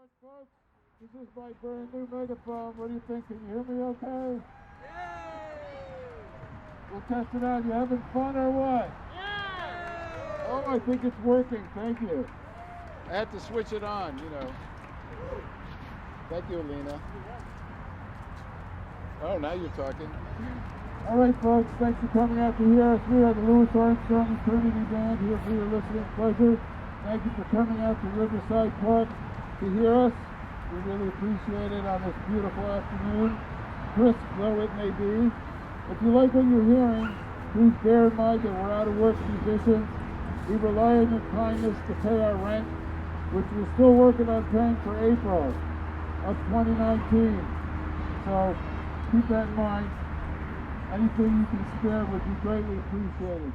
much, folks. This is my brand new megaphone. What do you think? Can you hear me okay? We'll test it out. You having fun or what? Yeah! Oh, I think it's working. Thank you. I had to switch it on, you know. Thank you, Alina. Oh, now you're talking. All right, folks. Thanks for coming out to hear us. We are the Louis Armstrong Eternity Band here for your listening pleasure. Thank you for coming out to Riverside Park to hear us. We really appreciate it on this beautiful afternoon, crisp though it may be. If you like what you're hearing, please bear in mind that we're out-of-work musicians. We rely on your kindness to pay our rent, which we're still working on paying for April of 2019. So keep that in mind. Anything you can spare would be greatly appreciated.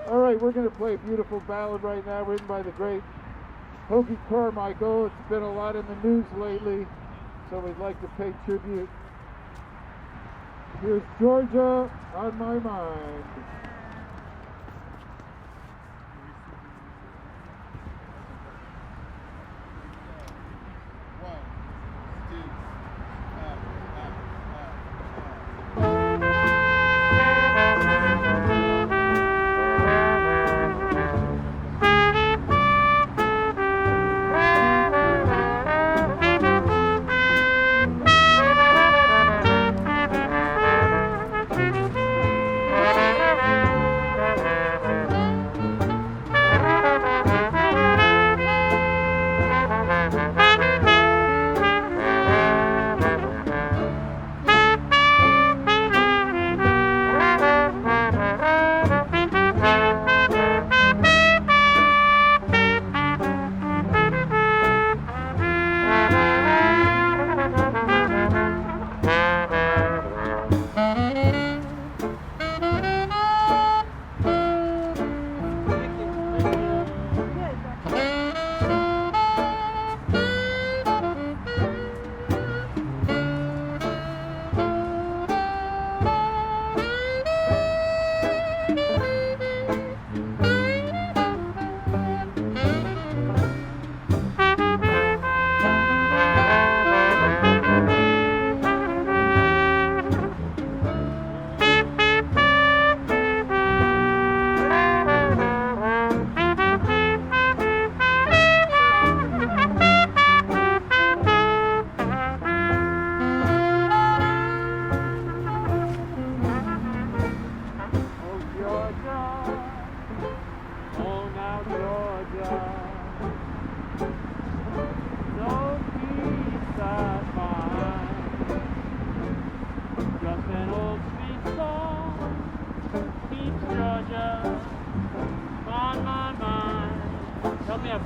All right, we're going to play a beautiful ballad right now written by the great Hoagie Carmichael. It's been a lot in the news lately, so we'd like to pay tribute. Here's Georgia on My Mind. The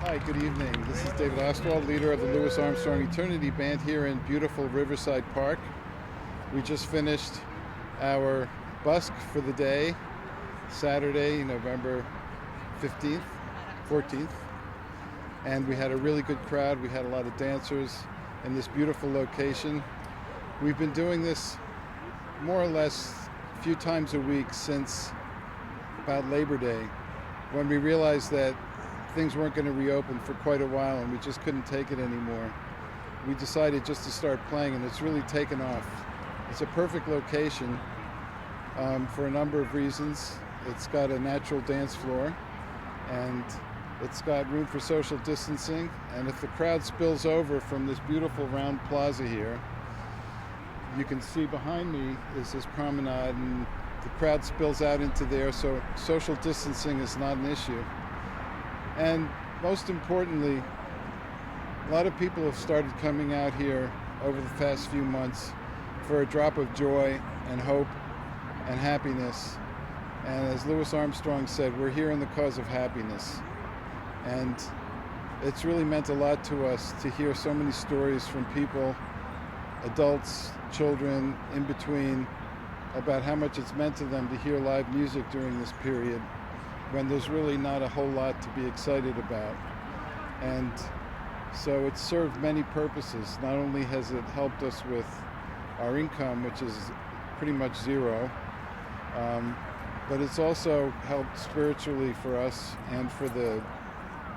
Hi, good evening. This is David Ostwald, leader of the Louis Armstrong Eternity Band here in beautiful Riverside Park. We just finished our busk for the day, Saturday, November 15th, 14th. And we had a really good crowd. We had a lot of dancers in this beautiful location. We've been doing this more or less a few times a week since about Labor Day, when we realized that things weren't going to reopen for quite a while and we just couldn't take it anymore. We decided just to start playing, and it's really taken off. It's a perfect location for a number of reasons. It's got a natural dance floor, and it's got room for social distancing, and if the crowd spills over from this beautiful round plaza here, you can see behind me is this promenade, and the crowd spills out into there, so social distancing is not an issue. And most importantly, a lot of people have started coming out here over the past few months for a drop of joy and hope and happiness. And as Louis Armstrong said, we're here in the cause of happiness. And it's really meant a lot to us to hear so many stories from people, adults, children, in between, about how much it's meant to them to hear live music during this period, when there's really not a whole lot to be excited about. And so it's served many purposes. Not only has it helped us with our income, which is pretty much zero, but it's also helped spiritually for us and for the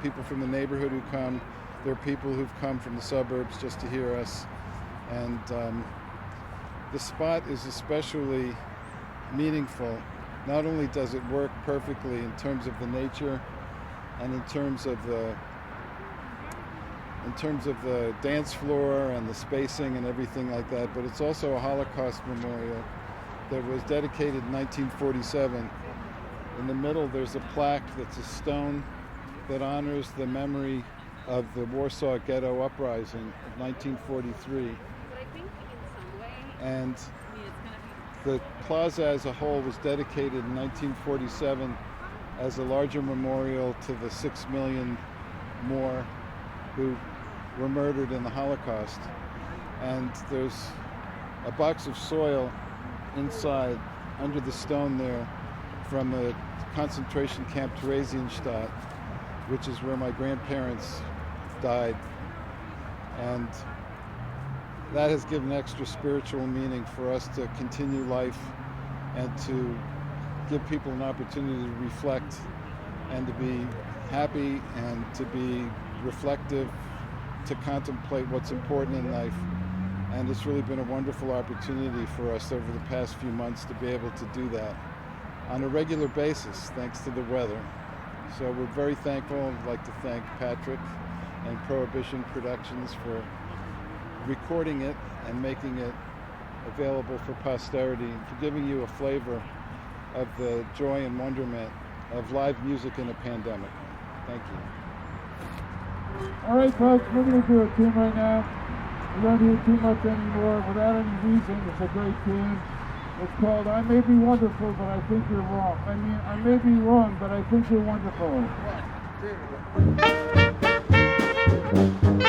people from the neighborhood who come. There are people who've come from the suburbs just to hear us. And the spot is especially meaningful. Not only does it work perfectly in terms of the nature and in terms of the dance floor and the spacing and everything like that, but it's also a Holocaust memorial that was dedicated in 1947. In the middle there's a plaque that's a stone that honors the memory of the Warsaw Ghetto Uprising of 1943. And the plaza as a whole was dedicated in 1947 as a larger memorial to the 6 million more who were murdered in the Holocaust. and there's a box of soil inside under the stone there from a concentration camp Theresienstadt, which is where my grandparents died. And that has given extra spiritual meaning for us to continue life and to give people an opportunity to reflect and to be happy and to be reflective, to contemplate what's important in life. And it's really been a wonderful opportunity for us over the past few months to be able to do that on a regular basis, thanks to the weather. So we're very thankful. I'd like to thank Patrick and Prohibition Productions for recording it and making it available for posterity and for giving you a flavor of the joy and wonderment of live music in a pandemic. Thank you. All right, folks, we're going to do a tune right now. We don't do too much anymore without any reason. It's a great tune. It's called I May Be Wonderful, But I Think You're Wrong. I may be wrong, but I think you're wonderful. 1, 2, 3.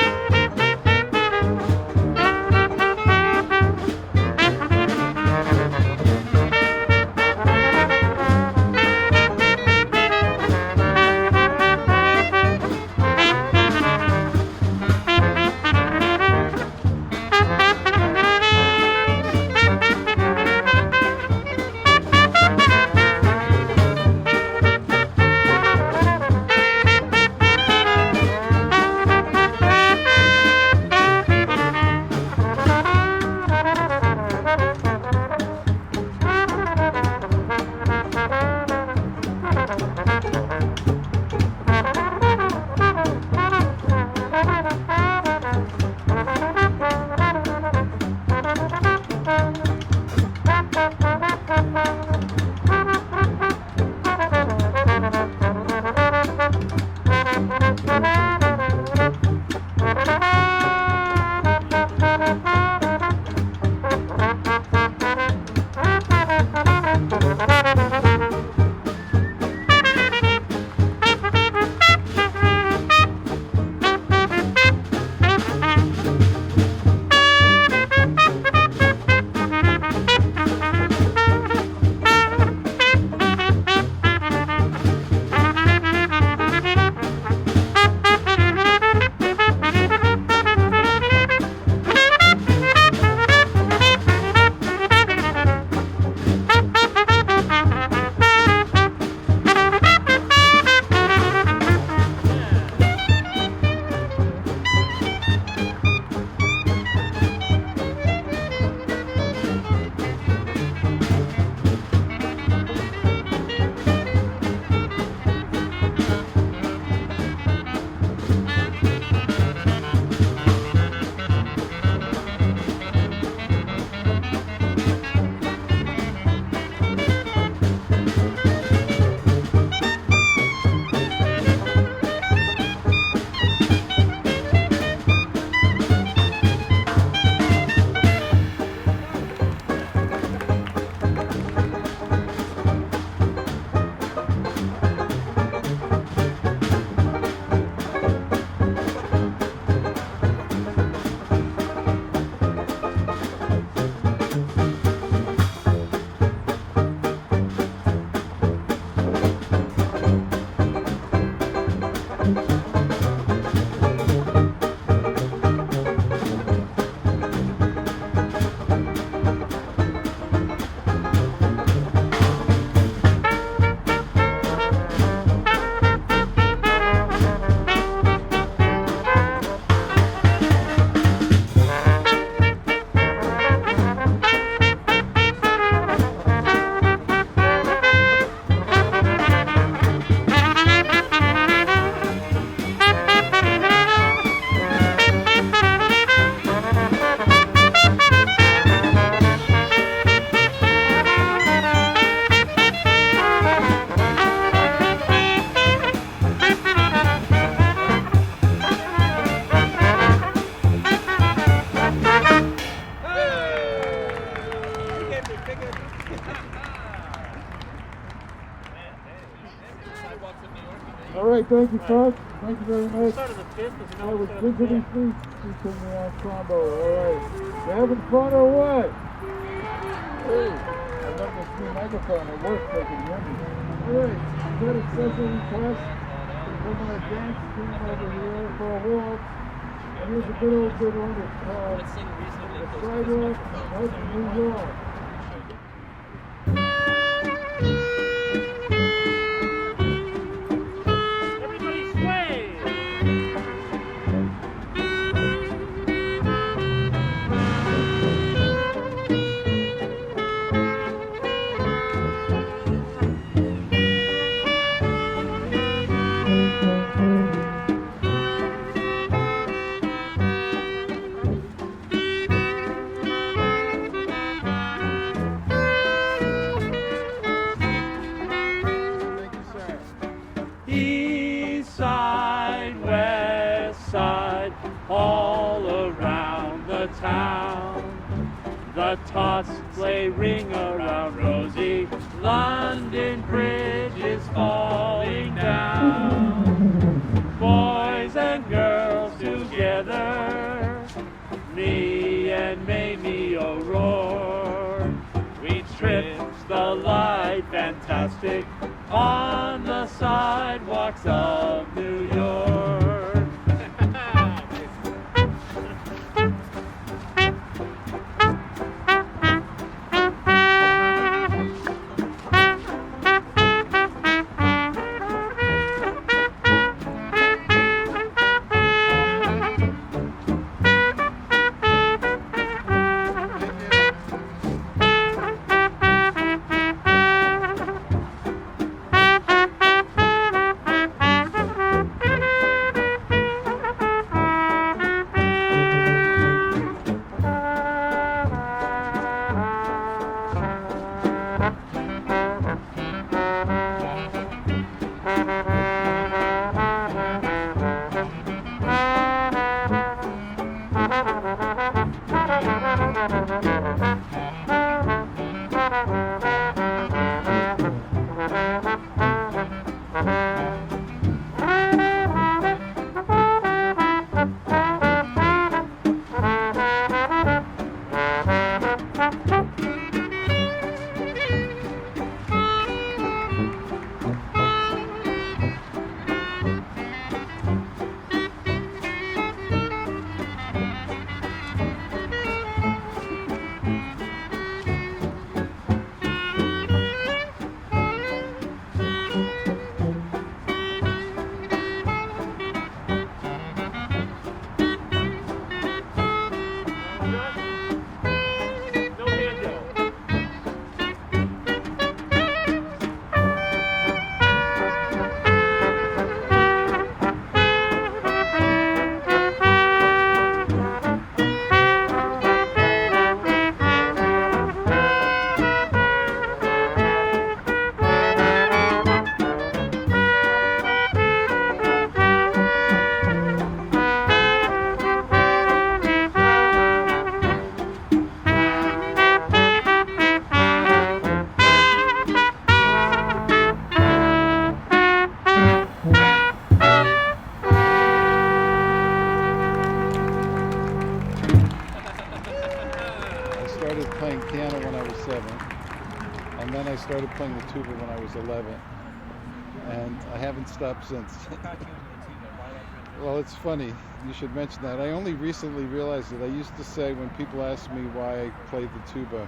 right, thank you, folks. Thank you very much. Start on the 5th, because I was visiting speaking the ensemble. All right. You having fun or what? Hey, I love this new microphone. It works like it runs. All right. You got a special request from my dance team over here for a waltz. And here's a good one. It's called The Sidewalk of New York. Everybody sway! East side, west side, all around the town. The tossed sleigh ring around Rosie, London Bridge is falling down. Boys and girls together, me and Mamie O'Rourke. We tripped the light fantastic on the sidewalks of New York. Playing piano when I was 7, and then I started playing the tuba when I was 11, and I haven't stopped since. Well, it's funny you should mention that. I only recently realized that I used to say when people asked me why I played the tuba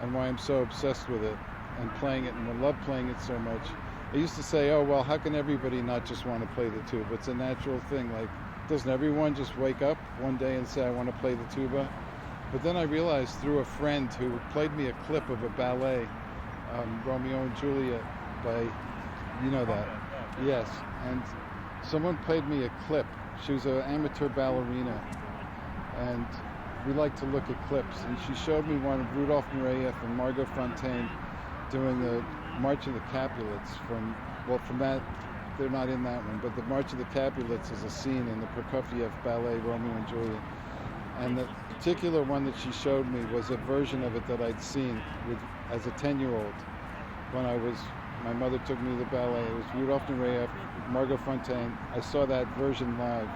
and why I'm so obsessed with it and playing it and I love playing it so much, I used to say, oh well, how can everybody not just want to play the tuba? It's a natural thing. Like, doesn't everyone just wake up one day and say I want to play the tuba? But then I realized through a friend who played me a clip of a ballet, Romeo and Juliet, by, you know that, yes, and someone played me a clip. She was an amateur ballerina, and we like to look at clips, and she showed me one of Rudolph Nureyev and Margot Fontaine doing the March of the Capulets from that, they're not in that one, but the March of the Capulets is a scene in the Prokofiev ballet Romeo and Juliet. And the particular one that she showed me was a version of it that I'd seen as a 10-year-old when I was My mother took me to the ballet. It was Rudolph Nureyev, Margot Fontaine. I saw that version live,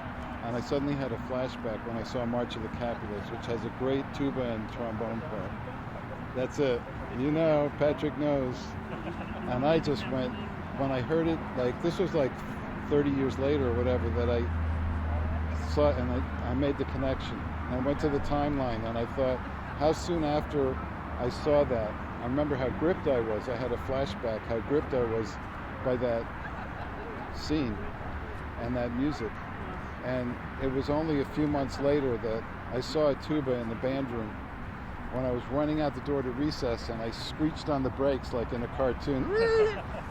and I suddenly had a flashback when I saw March of the Capulets, which has a great tuba and trombone part. That's it. You know, Patrick knows. And I just went, when I heard it, like, this was like 30 years later or whatever, that I saw it, and I made the connection. And I went to the timeline, and I thought, how soon after I saw that, I remember how gripped I was. I had a flashback, how gripped I was by that scene and that music. And it was only a few months later that I saw a tuba in the band room when I was running out the door to recess, and I screeched on the brakes like in a cartoon,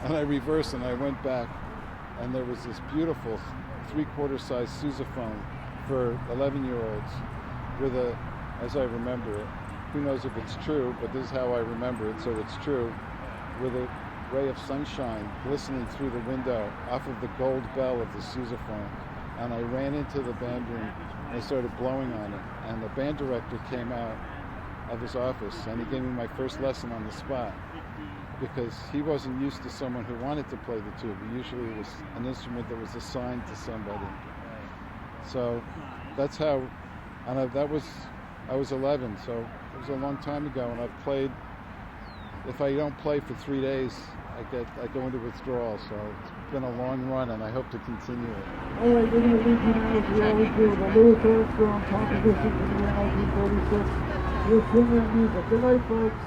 and I reversed and I went back, and there was this beautiful 3/4 size sousaphone for 11-year-olds with a, as I remember it, who knows if it's true, but this is how I remember it, so it's true, with a ray of sunshine glistening through the window off of the gold bell of the sousaphone. And I ran into the band room and I started blowing on it. And the band director came out of his office and he gave me my first lesson on the spot, because he wasn't used to someone who wanted to play the tuba. Usually it was an instrument that was assigned to somebody. So that's how, and I was 11, so it was a long time ago, and I've played, if I don't play for 3 days, I go into withdrawal, so it's been a long run, and I hope to continue it. All right, we're going to leave you now, as we always do, the Louis Armstrong composition from the year 1936. You're singing music. Good night, folks.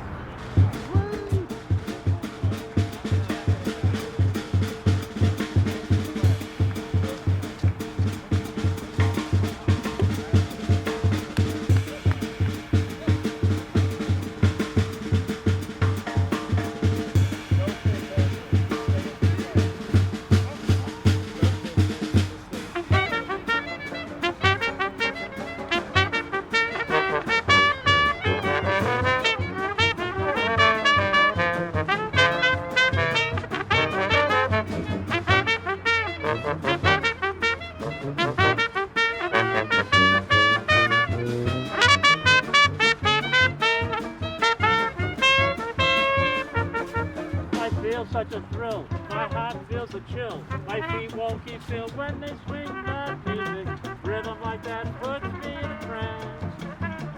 Such a thrill, my heart feels a chill, my feet won't keep still when they swing that music. Rhythm like that puts me in a trance.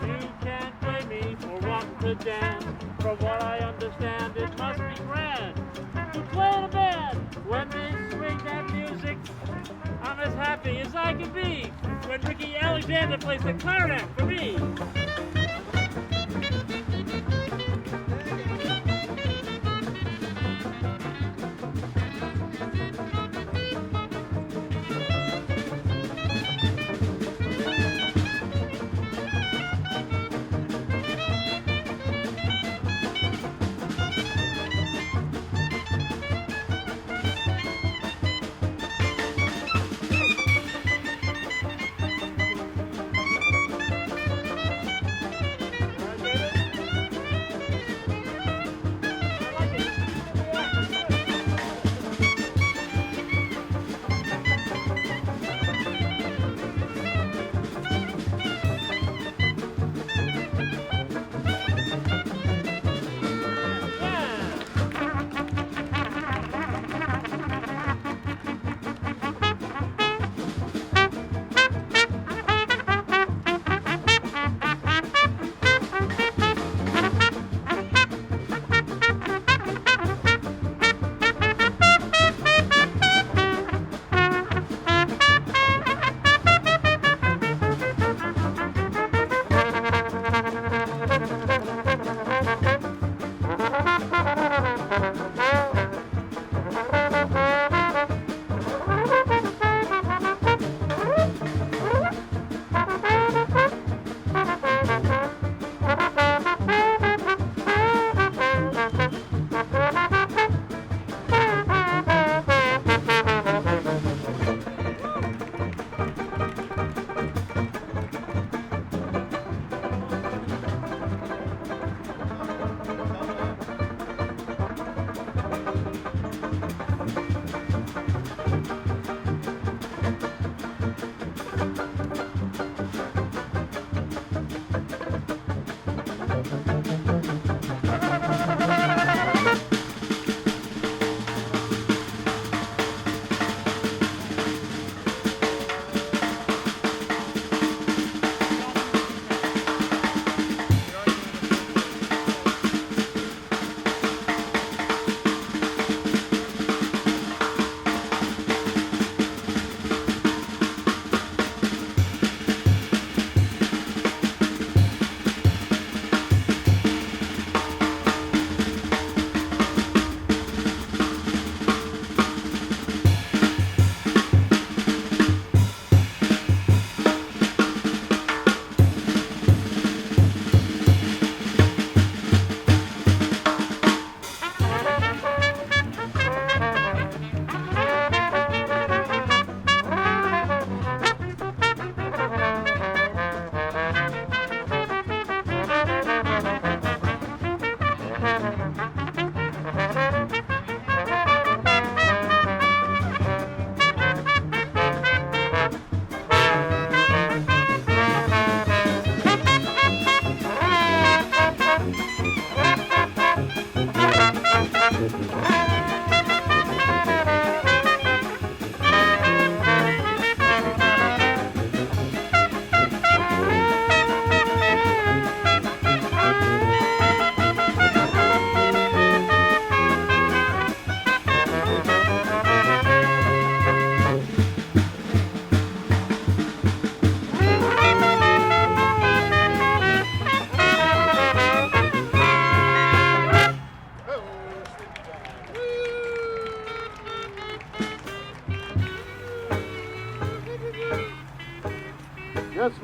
You can't blame me for wanting to dance. From what I understand, it must be grand to play in a band. When they swing that music, I'm as happy as I can be. When Ricky Alexander plays the clarinet for me.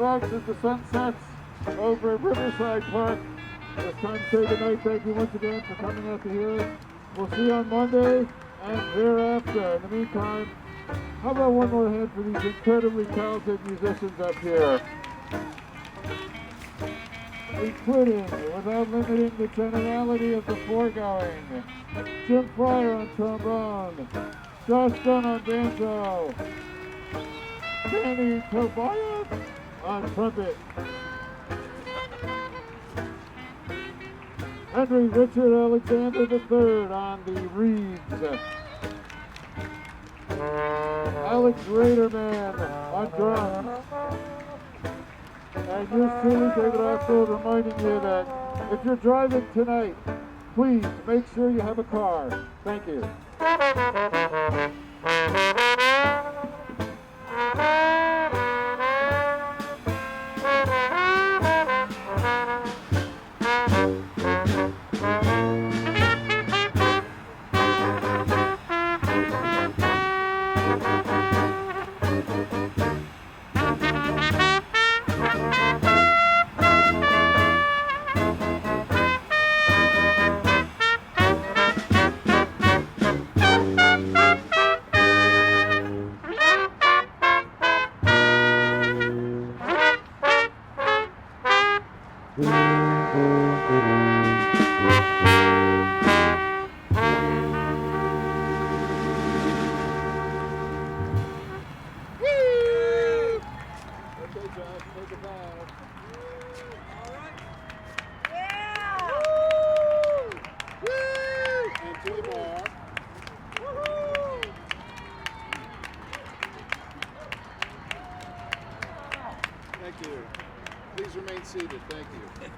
folks, as the sun sets over at Riverside Park, it's time to say goodnight. Thank you once again for coming out to hear us. We'll see you on Monday and thereafter. In the meantime, how about one more hand for these incredibly talented musicians up here? Including, without limiting the generality of the foregoing, Jim Fryer on trombone, Josh Dunn on banjo, Danny Tobias on trumpet, Henry Richard Alexander III on the reeds, Alex Raderman on drums, and yours truly, David Ostwald, reminding you that if you're driving tonight, please make sure you have a car. Thank you. Thank you. Please remain seated. Thank you.